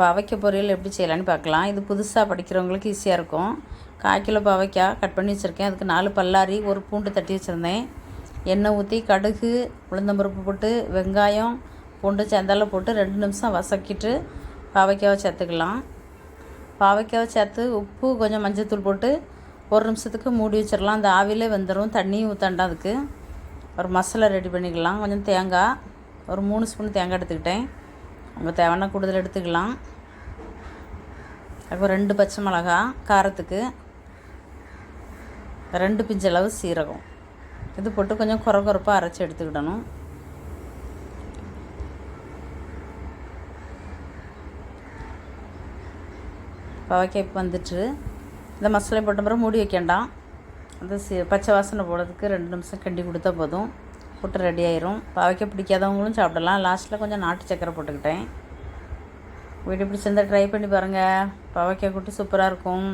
பாவைக்காய் பொரியல் எப்படி செய்யலான்னு பார்க்கலாம். இது புதுசாக படிக்கிறவங்களுக்கு ஈஸியாக இருக்கும். 1/4 கிலோ பாவைக்காய் கட் பண்ணி வச்சுருக்கேன். அதுக்கு 4 பல்லாரி, ஒரு பூண்டு தட்டி வச்சுருந்தேன். எண்ணெய் ஊற்றி கடுகு, உளுந்தம்பருப்பு போட்டு வெங்காயம், பூண்டு சேர்ந்தால போட்டு 2 நிமிஷம் வதக்கிட்டு பாவைக்காவை சேர்த்துக்கலாம். பாவைக்காவை சேர்த்து உப்பு, கொஞ்சம் மஞ்சள்தூள் போட்டு 1 நிமிஷத்துக்கு மூடி வச்சிடலாம். அந்த ஆவிலே வெந்துடும். தண்ணியும் ஊற்றாண்டா. அதுக்கு ஒரு மசாலா ரெடி பண்ணிக்கலாம். கொஞ்சம் தேங்காய், ஒரு 3 ஸ்பூன் தேங்காய் எடுத்துக்கிட்டேன். உங்கள் தேவையான கூடுதல் எடுத்துக்கலாம். அப்புறம் 2 பச்சை மிளகா காரத்துக்கு, 2 பிஞ்சளவு சீரகம், இது போட்டு கொஞ்சம் குறப்பாக அரைச்சி எடுத்துக்கிடணும். பாவைக்காய் வந்துட்டு இந்த மசாலா போட்ட பிறகு மூடி வைக்கண்டாம். அந்த பச்சை வாசனை போடுறதுக்கு 2 நிமிஷம் கிண்டி கொடுத்தா போதும். போட்டு ரெடி ஆயிரும். பாவைக்காய் பிடிக்காதவங்களும் சாப்பிடலாம். லாஸ்ட்டில் கொஞ்சம் நாட்டு சக்கரை போட்டுக்கிட்டேன். வீடு பிடிச்சிருந்தா ட்ரை பண்ணி பாருங்கள். பாவைக்காய் கூட்டு சூப்பராக இருக்கும்.